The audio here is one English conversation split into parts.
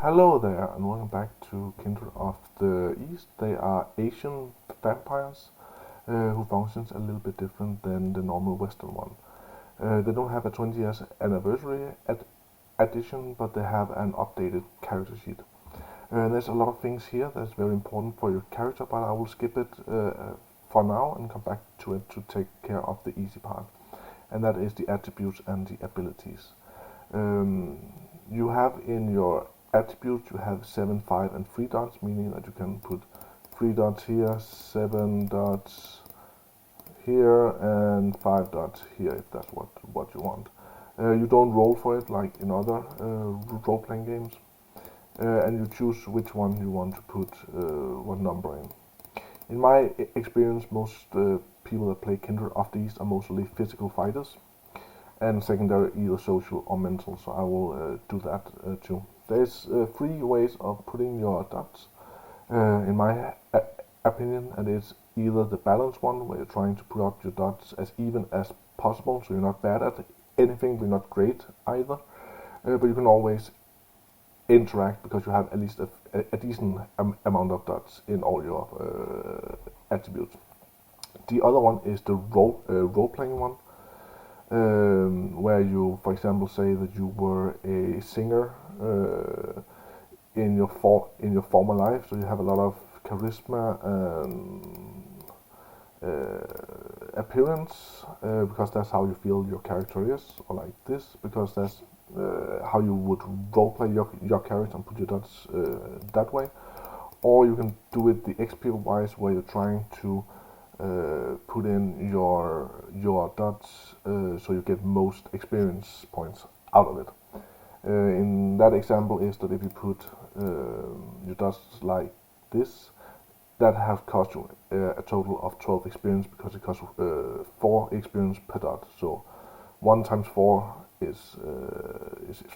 Hello there, and welcome back to Kindred of the East. They are Asian vampires who functions a little bit different than the normal Western one. They don't have a 20 years anniversary edition, but they have an updated character sheet. There's a lot of things here that's very important for your character, but I will skip it for now and come back to it to take care of the easy part, and that is the attributes and the abilities. You have in your attributes, you have 7, 5, and 3 dots, meaning that you can put 3 dots here, 7 dots here, and 5 dots here if that's what you want. You don't roll for it like in other role-playing games, and you choose which one you want to put what number in. In my experience, most people that play Kindred of the East are mostly physical fighters, and secondary either social or mental, so I will do that too. There's 3 ways of putting your dots, in my opinion, and it's either the balance one, where you're trying to put up your dots as even as possible, so you're not bad at anything, but you're not great either, but you can always interact because you have at least a decent amount of dots in all your attributes. The other one is the role-playing one, where you, for example, say that you were a singer in your former life, so you have a lot of charisma and appearance, because that's how you feel your character is, or like this, because that's how you would roleplay your character and put your dots that way. Or you can do it the XP wise, where you're trying to put in your dots so you get most experience points out of it. In that example is that if you put your dots like this, that have cost you a total of 12 experience, because it costs 4 experience per dot. So 1 times 4 is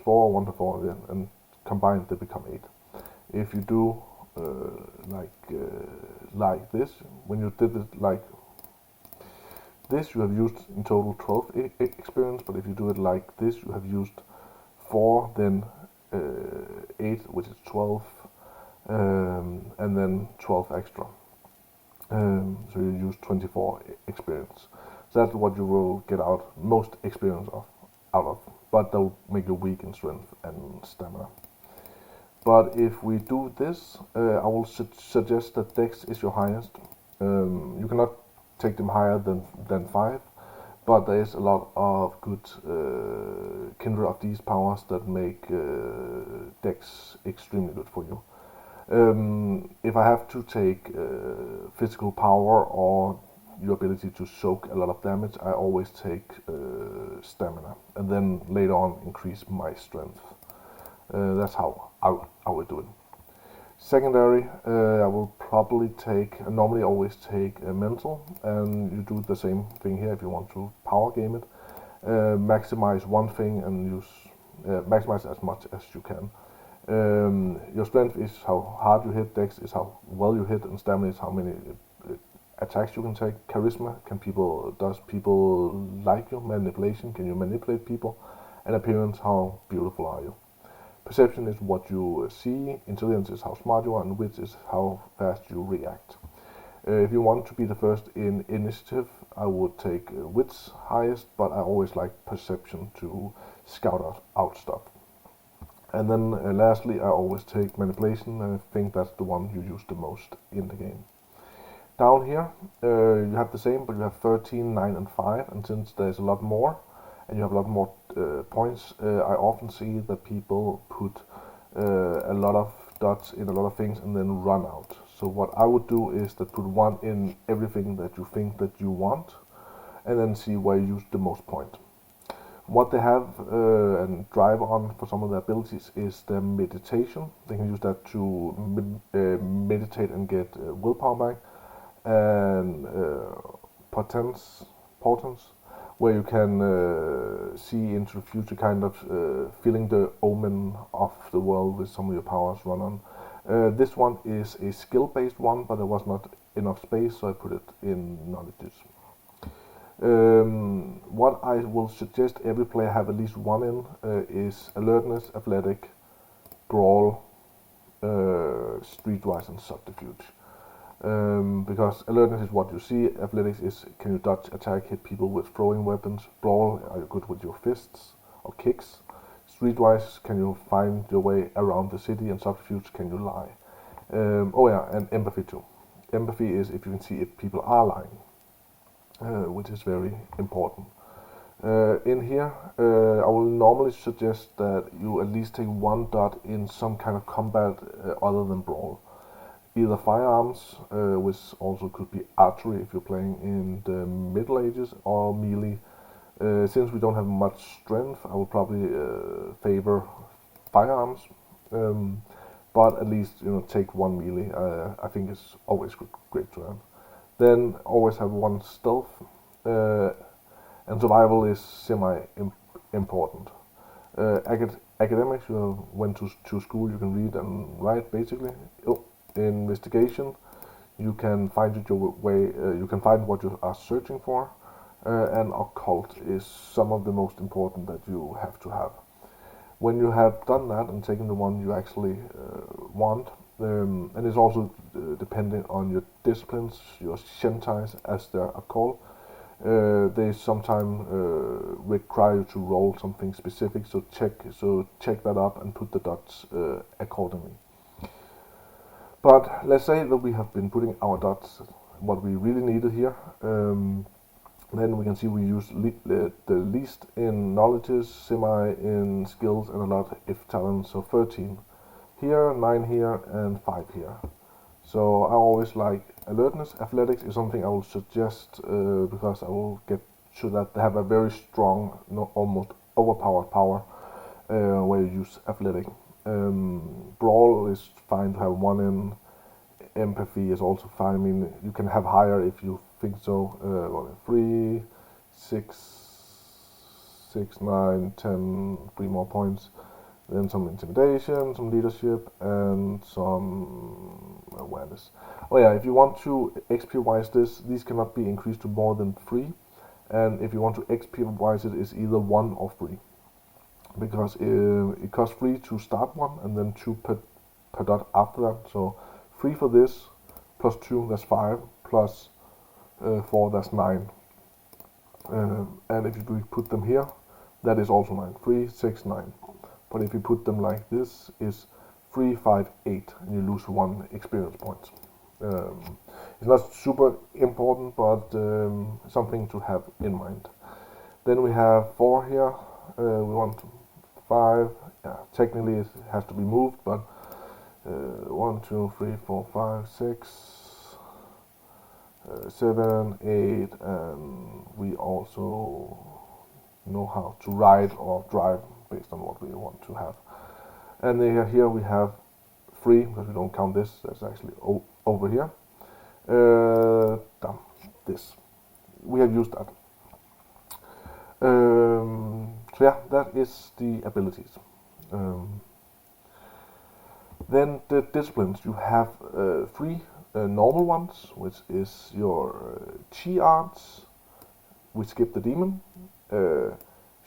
4, 1 to 4, yeah, and combined they become 8. If you do like this, when you did it like this, you have used in total 12 experience, but if you do it like this, you have used 4, then 8, which is 12, and then 12 extra. So you use 24 experience. So that's what you will get most experience out of, but that will make you weak in strength and stamina. But if we do this, I will suggest that Dex is your highest. You cannot take them higher than 5, but there is a lot of good Kindred of these powers that make Dex extremely good for you. If I have to take physical power or your ability to soak a lot of damage, I always take stamina, and then later on increase my strength. That's how I would do it. Secondary, I will probably normally always take mental, and you do the same thing here if you want to power game it. Maximize one thing and maximize as much as you can. Your strength is how hard you hit, Dex is how well you hit, and stamina is how many attacks you can take. Charisma, does people like you? Manipulation, can you manipulate people? And appearance, how beautiful are you? Perception is what you see, intelligence is how smart you are, and wit is how fast you react. If you want to be the first in initiative, I would take wits highest, but I always like perception to scout out stuff. And then lastly, I always take manipulation, and I think that's the one you use the most in the game. Down here, you have the same, but you have 13, 9, and 5, and since there's a lot more, and you have a lot more points, I often see that people put a lot of dots in a lot of things and then run out. So what I would do is that put 1 in everything that you think that you want, and then see where you use the most point. What they have and drive on for some of their abilities is their meditation. They can use that to meditate and get willpower back, and portents, where you can see into the future, kind of feeling the omen of the world with some of your powers run on. This one is a skill-based one, but there was not enough space, so I put it in knowledges. What I will suggest every player have at least 1 in is alertness, athletic, brawl, streetwise and subterfuge. Because alertness is what you see, athletics is can you dodge, attack, hit people with throwing weapons, brawl, are you good with your fists or kicks, streetwise can you find your way around the city, and subterfuge can you lie. Oh yeah, and empathy too. Empathy is if you can see if people are lying, which is very important. In here, I will normally suggest that you at least take one dot in some kind of combat other than brawl. Either firearms, which also could be archery if you're playing in the Middle Ages, or melee. Since we don't have much strength, I will probably favor firearms, but at least take one melee. I think it's always great to have. Then always have one stealth, and survival is semi-important. Academics, you went to school, you can read and write basically. Investigation, you can find your way, you can find what you are searching for, and occult is some of the most important that you have to have. When you have done that and taken the one you actually want, and it's also depending on your disciplines, your Shenzhei as they are called, they sometimes require you to roll something specific, so check that up and put the dots accordingly. But let's say that we have been putting our dots, what we really needed here. Then we can see we use the least in knowledges, semi in skills, and a lot if talents. So 13 here, 9 here, and 5 here. So I always like alertness. Athletics is something I will suggest because I will get to that they have a very strong, almost overpowered power where you use athletic. Brawl is fine to have one in. Empathy is also fine. I mean, you can have higher if you think so. 3, 6, 9, 10, 3 more points. Then some intimidation, some leadership, and some awareness. Oh yeah, if you want to XP-wise these cannot be increased to more than 3. And if you want to XP-wise it's either 1 or 3. Because it costs 3 to start one, and then 2 per dot after that. So 3 for this, plus 2, that's 5, plus 4, that's 9. And if you put them here, that is also 9. 3, 6, 9. But if you put them like this, is 3, 5, 8, and you lose 1 experience point. It's not super important, but something to have in mind. Then we have 4 here. We want 5. Yeah, technically it has to be moved, but 1, 2, 3, 4, 5, 6, 7, 8, and we also know how to ride or drive based on what we want to have. And then here we have 3, because we don't count this, that's actually over here. This. We have used that. So yeah, that is the abilities. Then the disciplines, you have 3 normal ones, which is your chi arts, we skip the demon,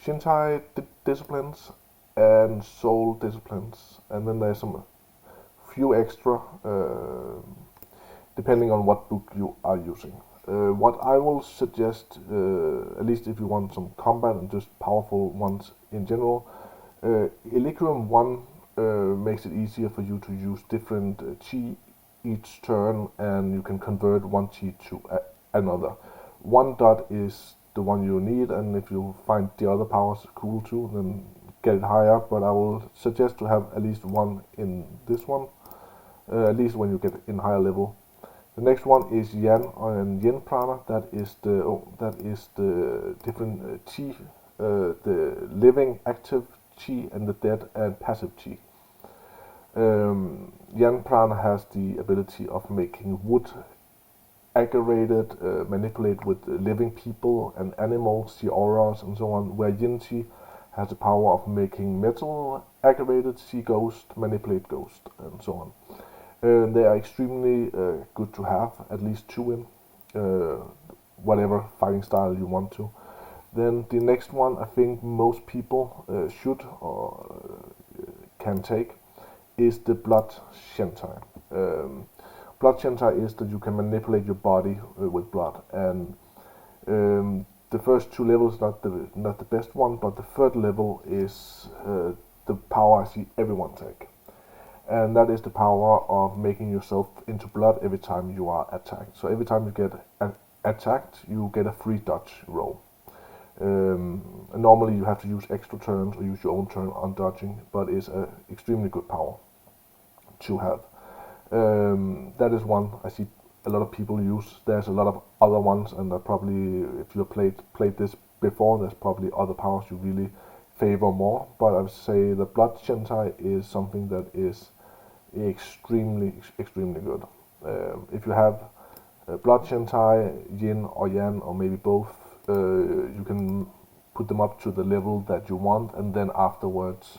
Shenzhei disciplines, and soul disciplines, and then there's some few extra depending on what book you are using. What I will suggest, at least if you want some combat and just powerful ones in general, Eliquium 1 makes it easier for you to use different chi each turn, and you can convert one chi to another. 1 dot is the one you need, and if you find the other powers cool too, then get it higher, but I will suggest to have at least 1 in this one, at least when you get in higher level. The next one is Yan and Yin Prana. That is the different chi, the living, active chi, and the dead and passive chi. Yan Prana has the ability of making wood aggravated, manipulate with living people and animals, see auras and so on, where Yin Chi has the power of making metal aggravated, see ghost, manipulate ghost, and so on. They are extremely good to have, at least 2 in, whatever fighting style you want to. Then the next one I think most people should or can take is the Blood Shenzhei. Blood Shenzhei is that you can manipulate your body with blood, and the first two levels not the best one, but the third level is the power I see everyone take, and that is the power of making yourself into blood every time you are attacked. So every time you get attacked, you get a free dodge roll. Normally you have to use extra turns or use your own turn on dodging, but it's an extremely good power to have. That is one I see a lot of people use. There's a lot of other ones, and probably, if you played this before, there's probably other powers you really favor more. But I would say the Blood Shenzhei is something that is extremely good. If you have Blood Shenzhei, Yin or Yang, or maybe both, you can put them up to the level that you want, and then afterwards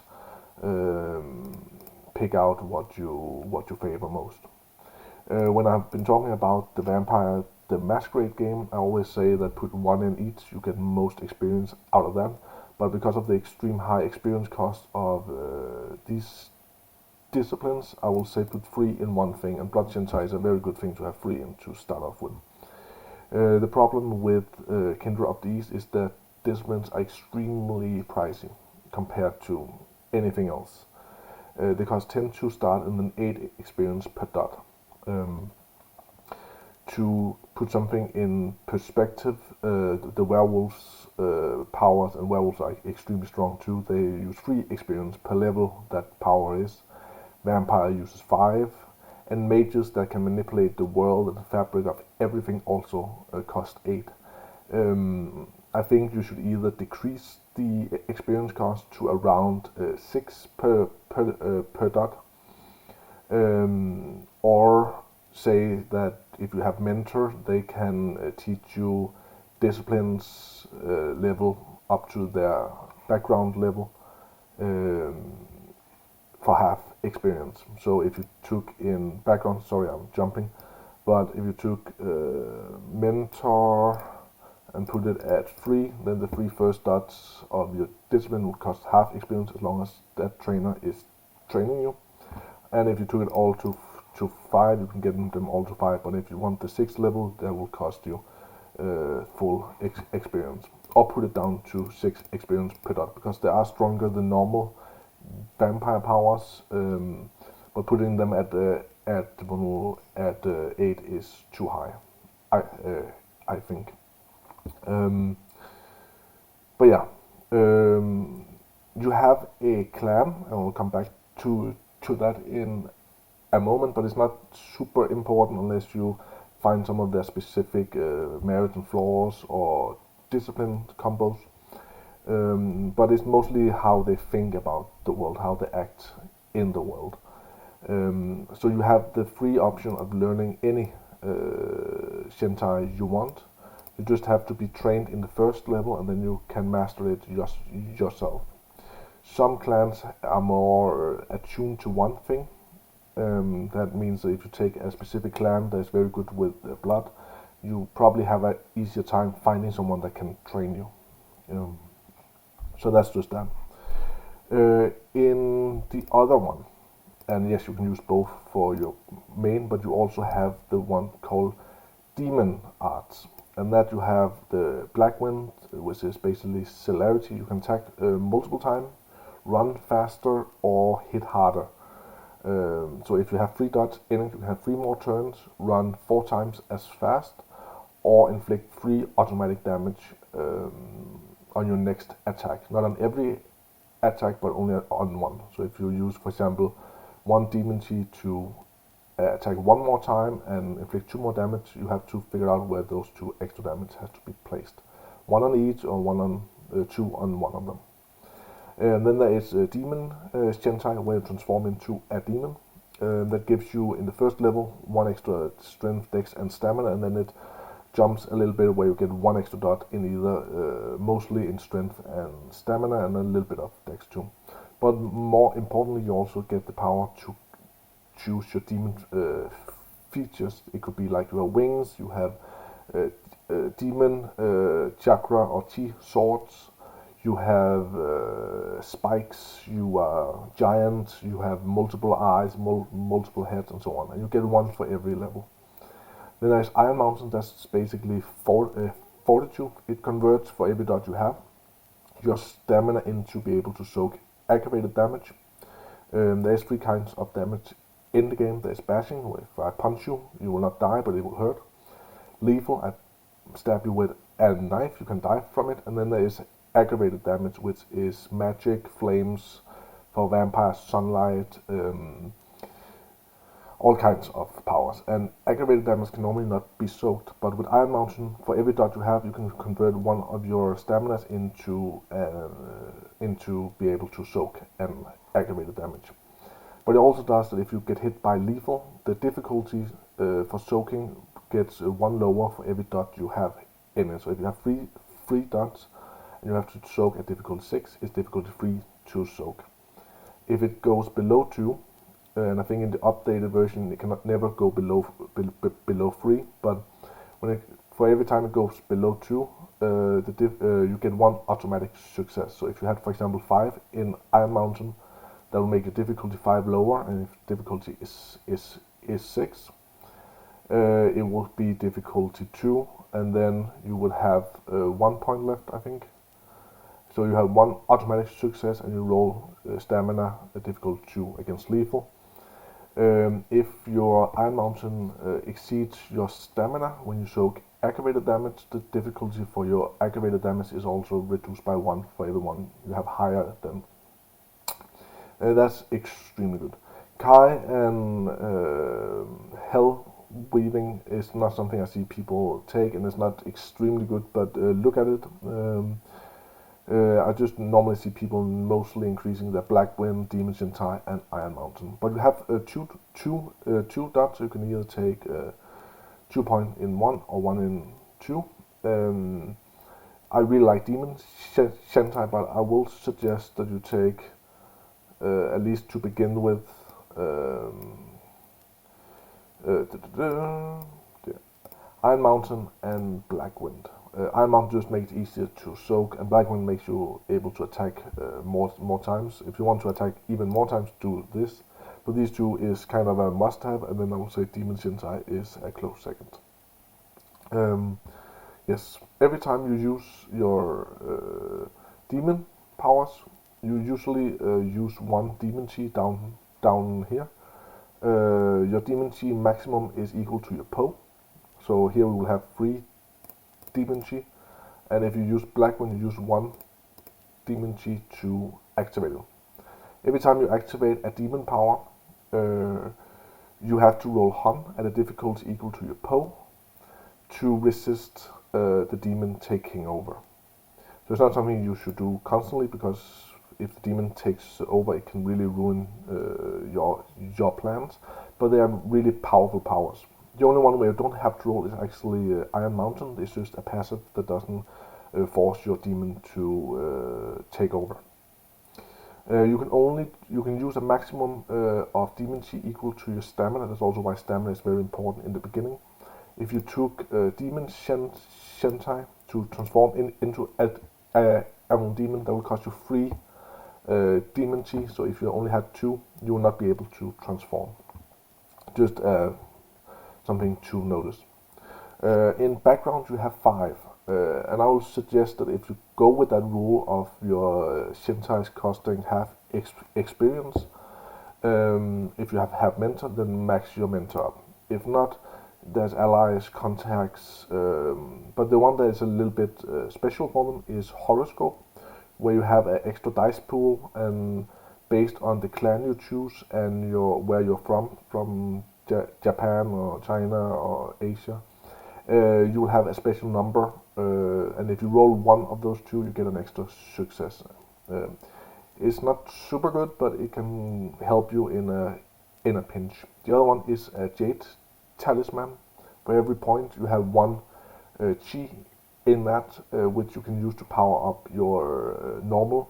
pick out what you favor most. When I've been talking about the Vampire the Masquerade game, I always say that put one in each, you get most experience out of that. But because of the extreme high experience cost of these disciplines, I will say put 3 in one thing, and Blood Shenzhei is a very good thing to have 3 in to start off with. The problem with Kindred of the East is that disciplines are extremely pricey compared to anything else. They cost 10 to start and then 8 experience per dot. To put something in perspective, the werewolves' powers, and werewolves are extremely strong too. They use 3 experience per level that power is. Vampire uses 5, and mages that can manipulate the world and the fabric of everything also cost 8. I think you should either decrease the experience cost to around 6 per dot, or say that if you have mentor, they can teach you disciplines level up to their background level for half experience. So if you took in background, sorry I'm jumping, but if you took mentor and put it at 3, then the 3 first dots of your discipline would cost half experience as long as that trainer is training you. And if you took it all to 5, you can get them all to 5, but if you want the 6th level, that will cost you full experience. Or put it down to 6 experience per dot, because they are stronger than normal vampire powers, but putting them at 8 is too high, I think. But yeah, you have a clan, and we'll come back to that in a moment, but it's not super important unless you find some of their specific merits and flaws or discipline combos. But it's mostly how they think about the world, how they act in the world. So you have the free option of learning any Shenzhei you want. You just have to be trained in the first level, and then you can master it yourself. Some clans are more attuned to one thing. That means that if you take a specific clan that is very good with blood, you probably have an easier time finding someone that can train you. So that's just that. In the other one, and yes, you can use both for your main, but you also have the one called Demon Arts, and that you have the Black Wind, which is basically celerity. You can attack multiple times, run faster, or hit harder. So if you have 3 dots in it, you can have 3 more turns, run 4 times as fast, or inflict 3 automatic damage on your next attack. Not on every attack, but only on one. So if you use, for example, 1 demon chi to attack 1 more time and inflict 2 more damage, you have to figure out where those 2 extra damage has to be placed. 1 on each, or 2 on one of them. And then there is a Demon Shenzhei, where you transform into a demon. That gives you, in the first level, 1 extra strength, dex, and stamina, and then it jumps a little bit where you get 1 extra dot in either, mostly in strength and stamina, and a little bit of dex too. But more importantly, you also get the power to choose your demon features. It could be like you have wings, you have demon chakra or chi swords, you have spikes, you are giant, you have multiple eyes, multiple heads, and so on. And you get one for every level. Then there's Iron Mountain, that's basically fortitude. It converts for every dot you have your stamina into be able to soak aggravated damage. There's 3 kinds of damage in the game. There's bashing, where if I punch you, you will not die, but it will hurt. Lethal, I stab you with a knife, you can die from it. And then there is aggravated damage, which is magic, flames, for vampires, sunlight, all kinds of powers. And aggravated damage can normally not be soaked, but with Iron Mountain, for every dot you have, you can convert one of your staminas into be able to soak and aggravated damage. But it also does that if you get hit by lethal, the difficulty for soaking gets 1 lower for every dot you have in it. So if you have three dots and you have to soak at difficulty 6, it's difficulty 3 to soak. If it goes below 2, and I think in the updated version it cannot never go below 3, but for every time it goes below 2, you get 1 automatic success. So if you had, for example, 5 in Iron Mountain, that will make the difficulty 5 lower, and if difficulty is 6, it will be difficulty 2, and then you would have 1 point left, I think. So you have 1 automatic success, and you roll stamina at difficulty 2 against lethal. If your Iron Mountain exceeds your stamina when you soak aggravated damage, the difficulty for your aggravated damage is also reduced by 1 for every one you have higher than. That's extremely good. Kai and Hell Weaving is not something I see people take, and it's not extremely good, but look at it. I just normally see people mostly increasing their Black Wind, Demon Shenzhei, and Iron Mountain. But you have two dots. You can either take 2 points in 1 or 1 in 2. I really like Demon Shenzhei, but I will suggest that you take at least to begin with Iron Mountain and Black Wind. Iron Mountain just makes it easier to soak, and Black Wind makes you able to attack more times. If you want to attack even more times, do this. But these two is kind of a must-have, and then I would say Demon Shenzhei is a close second. Yes, every time you use your demon powers, you usually use 1 demon chi down here. Your demon chi maximum is equal to your Po. So here we will have 3 demon chi, and if you use Black Wind, you use 1 demon chi to activate it. Every time you activate a demon power, you have to roll Hun at a difficulty equal to your Po to resist the demon taking over. So it's not something you should do constantly, because if the demon takes over, it can really ruin your plans. But they are really powerful powers. The only one where you don't have to roll is actually Iron Mountain. It's just a passive that doesn't force your demon to take over. You can use a maximum of demon chi equal to your stamina. That's also why stamina is very important in the beginning. If you took demon Shenzhei to transform into a demon, that will cost you 3 demon chi. So if you only had 2, you will not be able to transform. Just something to notice. In background you have 5, and I will suggest that if you go with that rule of your Shenzhei's costing half experience, if you have mentor, then max your mentor up. If not, there's allies, contacts, but the one that is a little bit special for them is horoscope, where you have an extra dice pool, and based on the clan you choose and where you're from Japan or China or Asia, you will have a special number, and if you roll 1 of those 2, you get an extra success. It's not super good, but it can help you in a pinch. The other one is a Jade Talisman. For every point, you have 1 chi in that, which you can use to power up your normal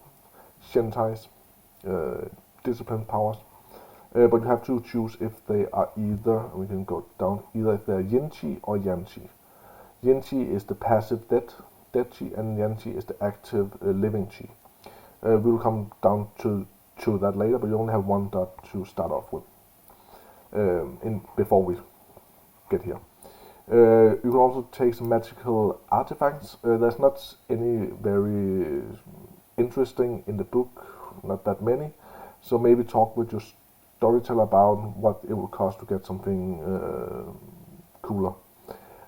Shenzhei's discipline powers. But you have to choose if they are either, we can go down, either if they are Yin Chi or Yang Chi. Yin Chi is the passive death dead chi, and Yan chi is the active living chi. We will come down to that later, but you only have 1 dot to start off with before we get here. You can also take some magical artifacts. There's not any very interesting in the book, not that many, so maybe talk with your storyteller about what it will cost to get something cooler.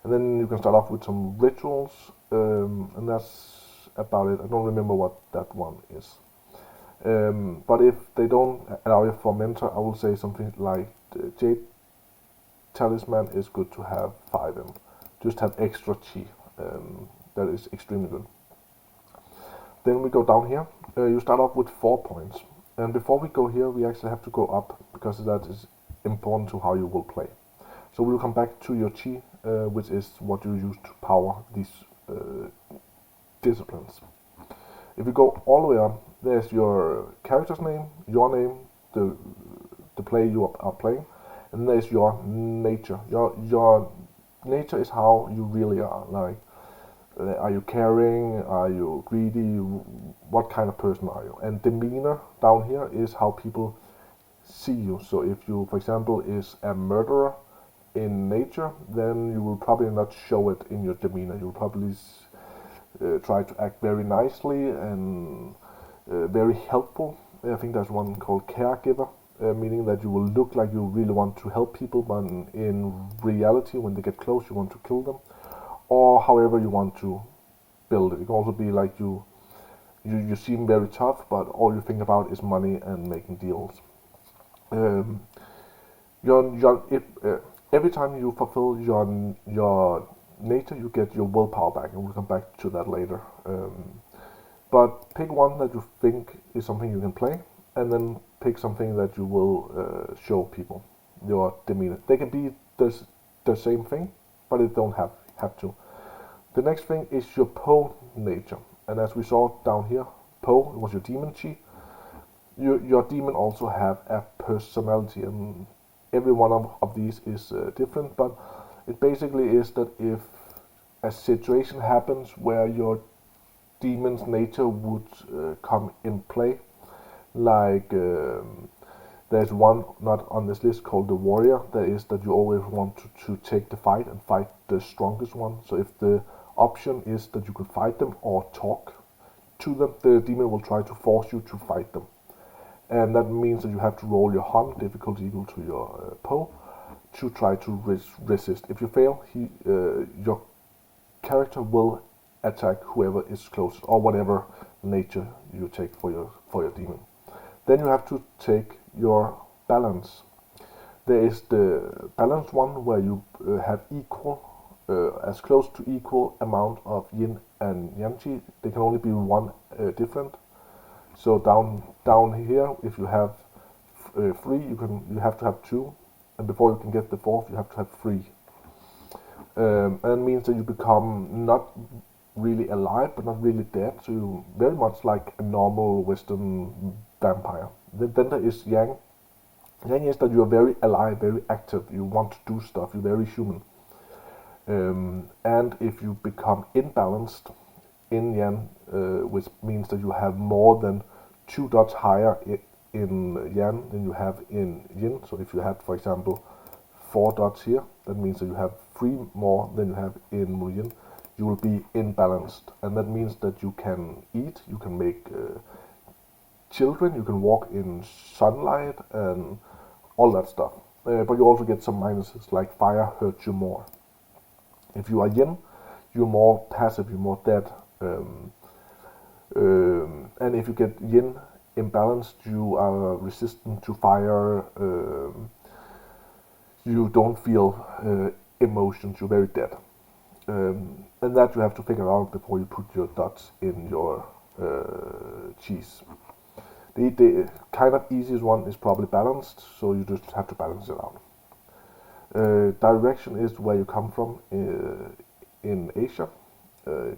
And then you can start off with some rituals, and that's about it. I don't remember what that one is. But if they don't allow you for mentor, I will say something like Jade Talisman is good to have 5 in. Just have extra chi. That is extremely good. Then we go down here. You start off with 4 points. And before we go here, we actually have to go up, because that is important to how you will play. So we'll come back to your chi, which is what you use to power these disciplines. If you go all the way up, there's your character's name, your name, the play you are playing, and there's your nature. Your nature is how you really are. Like, are you caring? Are you greedy? What kind of person are you? And demeanor down here is how people see you. So if you, for example, is a murderer in nature, then you will probably not show it in your demeanor. You will probably try to act very nicely and very helpful. I think there's one called caregiver, meaning that you will look like you really want to help people, but in reality, when they get close, you want to kill them, or however you want to build it. It can also be like you seem very tough, but all you think about is money and making deals. Every time you fulfill your nature, you get your willpower back, and we'll come back to that later. But pick one that you think is something you can play, and then pick something that you will show people, your demeanor. They can be the same thing, but it don't have to. The next thing is your Po nature, and as we saw down here, Po was your demon chi. Your demon also have a personality, and every one of these is different, but it basically is that if a situation happens where your demon's nature would come in play, like there's one not on this list called the warrior, that is that you always want to take the fight and fight the strongest one. So if the option is that you could fight them or talk to them, the demon will try to force you to fight them. And that means that you have to roll your Han, difficulty equal to your Po, to try to resist. If you fail, your character will attack whoever is closest, or whatever nature you take for your demon. Then you have to take your balance. There is the balanced one where you have equal, as close to equal amount of yin and yang chi. There can only be one different. So down here, if you have 3, you have to have 2, and before you can get the 4th, you have to have 3. And that means that you become not really alive, but not really dead. So you very much like a normal Western vampire. Then there is yang. Yang is that you are very alive, very active. You want to do stuff. You're very human. And if you become imbalanced in yang, which means that you have more than 2 dots higher in yang than you have in yin. So if you had, for example, 4 dots here, that means that you have 3 more than you have in Mu Yin. You will be imbalanced, and that means that you can eat, you can make children, you can walk in sunlight, and all that stuff. But you also get some minuses, like fire hurts you more. If you are yin, you're more passive, you're more dead. And if you get yin imbalanced, you are resistant to fire. You don't feel emotions, you're very dead. And that you have to figure out before you put your dots in your cheese. The kind of easiest one is probably balanced, so you just have to balance it out. Direction is where you come from in Asia.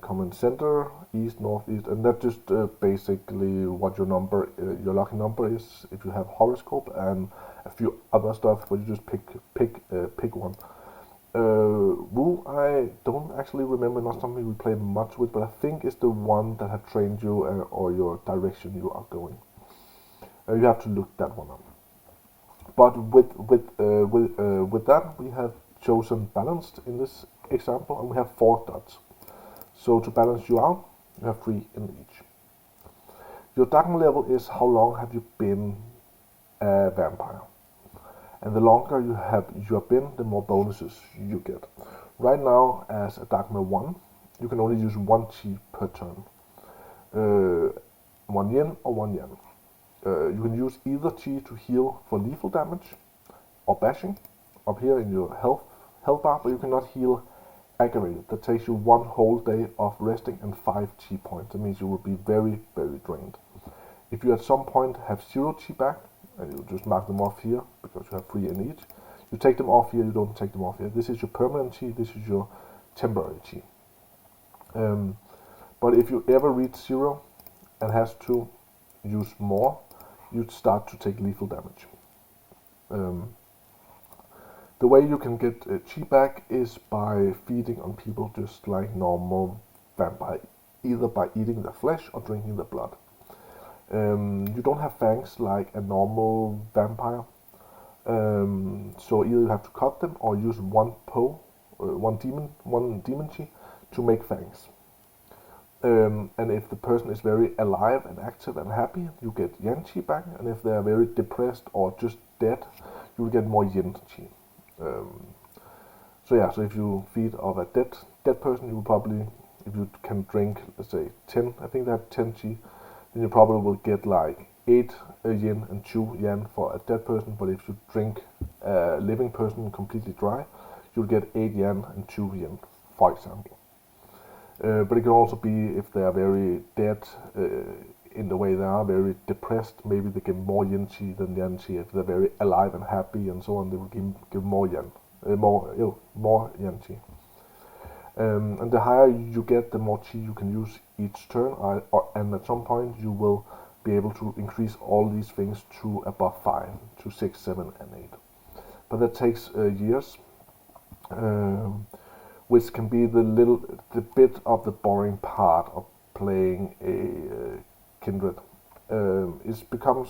Common center, east, northeast, and that's just basically what your number, your lucky number is. If you have horoscope and a few other stuff, but you just pick one. Wu, I don't actually remember, not something we played much with, but I think it's the one that have trained you or your direction you are going. You have to look that one up. But with that, we have chosen balanced in this example, and we have 4 dots. So to balance you out, you have 3 in each. Your Dharma level is how long have you been a vampire. And the longer you have been, the more bonuses you get. Right now, as a Dharma 1, you can only use 1 chi per turn. 1 yen or 1 yen. You can use either chi to heal for lethal damage or bashing, up here in your health bar, but you cannot heal aggravated. That takes you 1 whole day of resting and 5 chi points. That means you will be very, very drained. If you at some point have 0 chi back, and you just mark them off here, because you have 3 in each, you take them off here, you don't take them off here. This is your permanent chi, this is your temporary chi. But if you ever reach 0 and has to use more, you'd start to take lethal damage. The way you can get chi back is by feeding on people just like normal vampire, either by eating their flesh or drinking their blood. You don't have fangs like a normal vampire, so either you have to cut them or use 1 demon chi to make fangs. And if the person is very alive and active and happy, you get yen chi back, and if they are very depressed or just dead, you will get more yen chi. So if you feed of a dead person, you will probably, if you can drink, let's say 10, I think they have 10 chi, then you probably will get like 8 yen and 2 yen for a dead person. But if you drink a living person completely dry, you'll get 8 yen and 2 yen, for example. But it can also be if they are very dead, in the way they are, very depressed, maybe they give more yen chi than yen chi. If they're very alive and happy and so on, they will give more yen, more yen chi. And the higher you get, the more chi you can use each turn, and at some point you will be able to increase all these things to above 5, to 6, 7, and 8. But that takes years, which can be the bit of the boring part of playing a Kindred. It becomes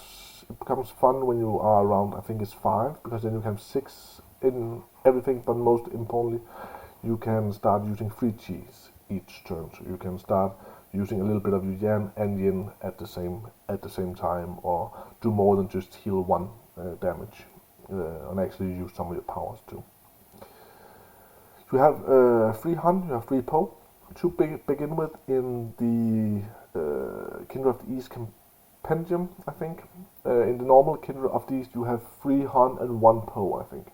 fun when you are around, I think it's 5, because then you can have 6 in everything, but most importantly, you can start using 3 chis each turn. So you can start using a little bit of your yan and yin at the same time, or do more than just heal 1 damage, and actually use some of your powers too. You have 3 Han, you have 3 Po, to begin with in the Kindred of the East compendium, I think. In the normal Kindred of the East, you have 3 Han and 1 Po, I think.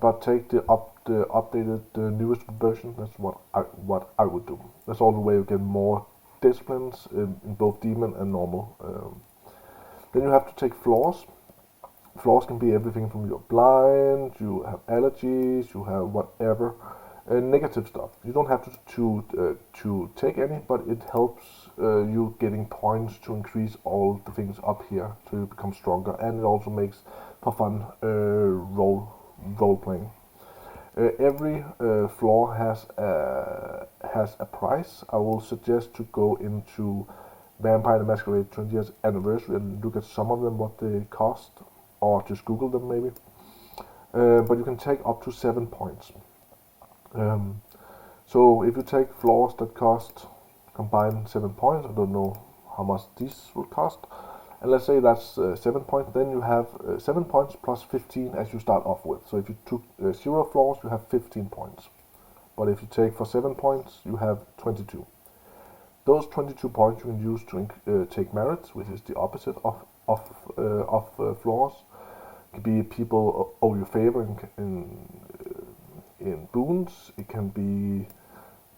But take the updated, newest version. That's what I would do. That's all the way you get more disciplines in both demon and normal. Then you have to take flaws. Flaws can be everything from you're blind, you have allergies, you have whatever, negative stuff. You don't have to take any, but it helps you getting points to increase all the things up here so you become stronger, and it also makes for fun role playing. Every flaw has a price. I will suggest to go into Vampire the Masquerade 20 years anniversary and look at some of them, what they cost, or just Google them maybe. But you can take up to 7 points. So if you take flaws that cost combined 7 points, I don't know how much these will cost, and let's say that's 7 points, then you have 7 points plus 15 as you start off with. So if you took 0 flaws, you have 15 points. But if you take for 7 points, you have 22. Those 22 points you can use to take merits, which is the opposite of flaws. It can be people owe you favor in boons. It can be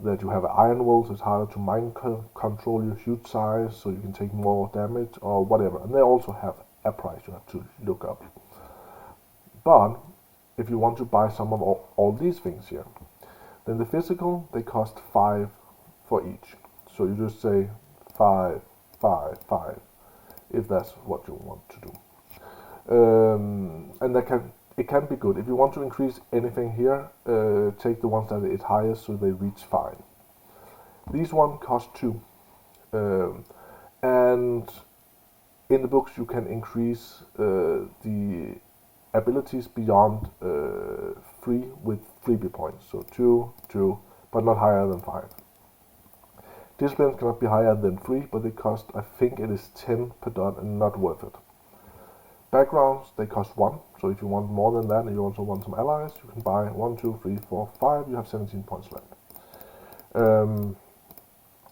that you have an iron will, so it's harder to mind control your huge size, so you can take more damage or whatever. And they also have a price you have to look up. But if you want to buy some of all these things here, then the physical, they cost 5 for each. So you just say 5, 5, 5, if that's what you want to do. And it it can be good. If you want to increase anything here, take the ones that is highest so they reach 5. These one cost 2. And in the books you can increase the abilities beyond 3 with freebie points. So 2, 2, but not higher than 5. Disciplines cannot be higher than 3, but they cost, I think it is 10 per dot and not worth it. Backgrounds, they cost 1, so if you want more than that and you also want some allies, you can buy 1, 2, 3, 4, 5, you have 17 points left.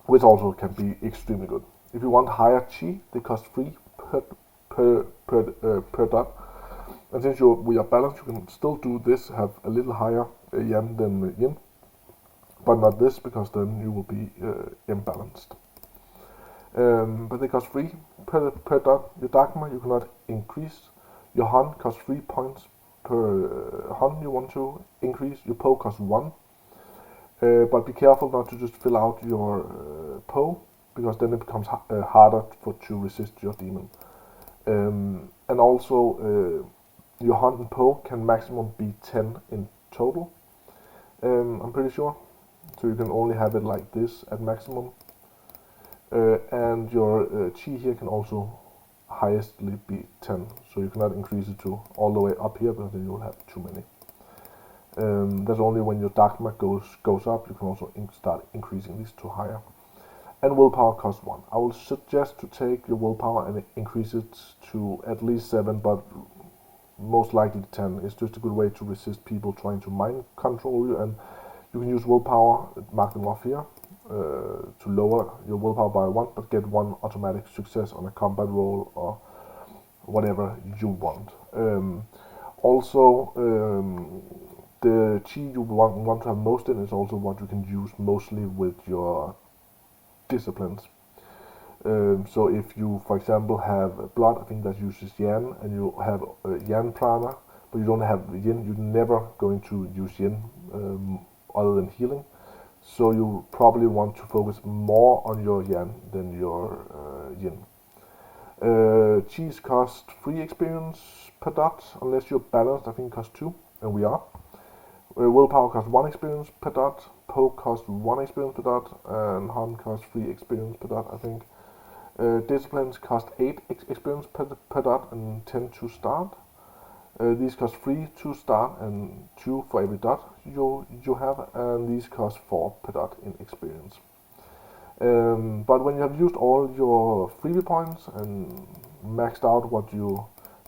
Which also can be extremely good. If you want higher chi, they cost 3 per dot. And since we are balanced, you can still do this, have a little higher yan than yin. But not this, because then you will be imbalanced. But they cost 3 per dot. Your Dagmar you cannot increase. Your Han costs 3 points per Han you want to increase. Your Po costs 1. But be careful not to just fill out your Po, because then it becomes harder to resist your demon. And also your Han and Po can maximum be 10 in total. I'm pretty sure. So you can only have it like this at maximum. And your Chi here can also highestly be 10. So you cannot increase it to all the way up here, because then you will have too many. That's only when your Dagmar goes up, you can also start increasing these to higher. And willpower costs 1. I will suggest to take your willpower and increase it to at least 7, but most likely 10. It's just a good way to resist people trying to mind control you, and you can use willpower, mark them off here, to lower your willpower by 1, but get 1 automatic success on a combat roll or whatever you want. Also, the chi you want to have most in is also what you can use mostly with your disciplines. So if you, for example, have blood, I think that uses yan, and you have yan prana, but you don't have yin, you're never going to use yin other than healing. So you probably want to focus more on your yan than your yin. Cheese cost 3 experience per dot, unless you're balanced. I think it costs 2, and we are. Willpower costs 1 experience per dot, Po costs 1 experience per dot, and Han costs 3 experience per dot, I think. Disciplines cost 8 experience per dot and 10 to start. These cost 3 to start and 2 for every dot you have, and these cost 4 per dot in experience. But when you have used all your freebie points and maxed out what you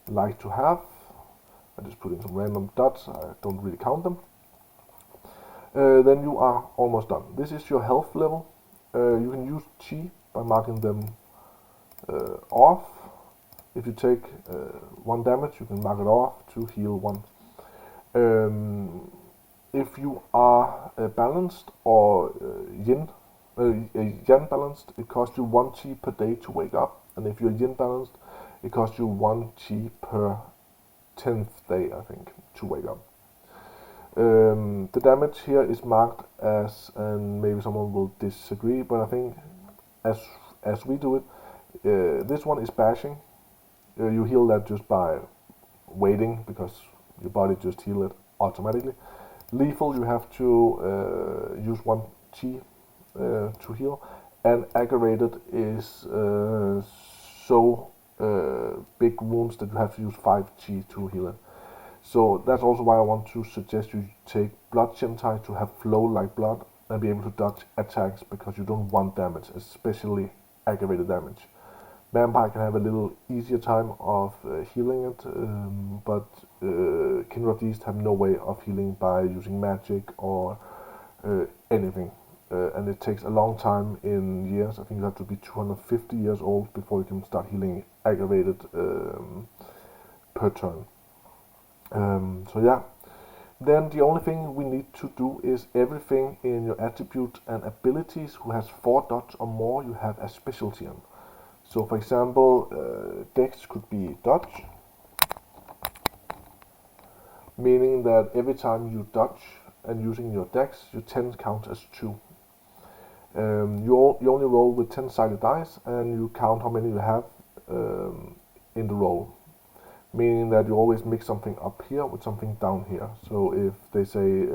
like to have, I just put in some random dots, I don't really count them, then you are almost done. This is your health level. You can use chi by marking them off. If you take 1 damage, you can mark it off to heal 1. If you are balanced or yin balanced, it costs you 1 chi per day to wake up, and if you're yin balanced, it costs you 1 chi per 10th day, I think, to wake up. The damage here is marked as, and maybe someone will disagree, but I think as we do it, this one is bashing. You heal that just by waiting, because your body just heal it automatically. Lethal, you have to use 1 chi to heal, and aggravated is so big wounds that you have to use 5 chi to heal it. So that's also why I want to suggest you take blood Shenzhei to have flow like blood and be able to dodge attacks, because you don't want damage, especially aggravated damage. Vampire can have a little easier time of healing it, but Kindred Beast have no way of healing by using magic or anything. And it takes a long time in years. I think you have to be 250 years old before you can start healing aggravated per turn. So yeah, then the only thing we need to do is everything in your attributes and abilities who has 4 dots or more, you have a specialty in. So for example, Dex could be dodge, meaning that every time you dodge and using your Dex, your 10 counts as 2. You only roll with 10 sided dice, and you count how many you have in the roll. meaning that you always mix something up here with something down here. So if they say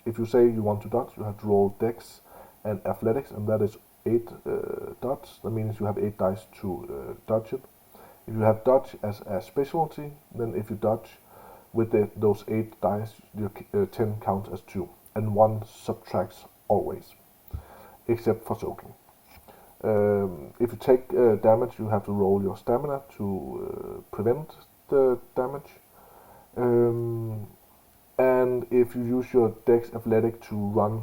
if you say you want to dodge, you have to roll Dex and Athletics, and that is 8 dodge. That means you have 8 dice to dodge it. If you have dodge as a specialty, then if you dodge with those 8 dice, your 10 counts as 2, and 1 subtracts always, except for soaking. If you take damage, you have to roll your stamina to prevent the damage. And if you use your Dex Athletic to run,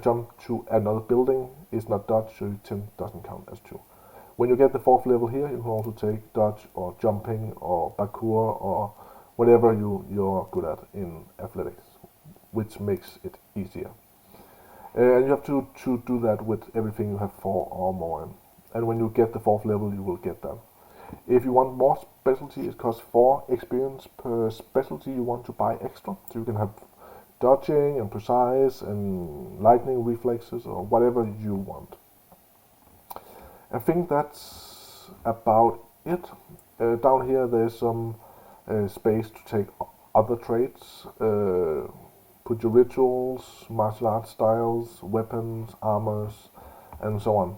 jump to another building, it's not dodge, so your 10 doesn't count as 2. When you get the 4th level here, you can also take dodge or jumping or parkour or whatever you're good at in athletics, which makes it easier. And you have to do that with everything you have 4 or more in. And when you get the 4th level, you will get that. If you want more specialty, it costs 4 experience per specialty you want to buy extra. So you can have dodging and precise and lightning reflexes or whatever you want. I think that's about it. Down here there's some space to take other traits. Put your rituals, martial arts styles, weapons, armors, and so on.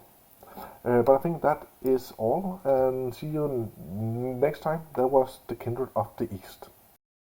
But I think that is all, and see you next time. That was the Kindred of the East.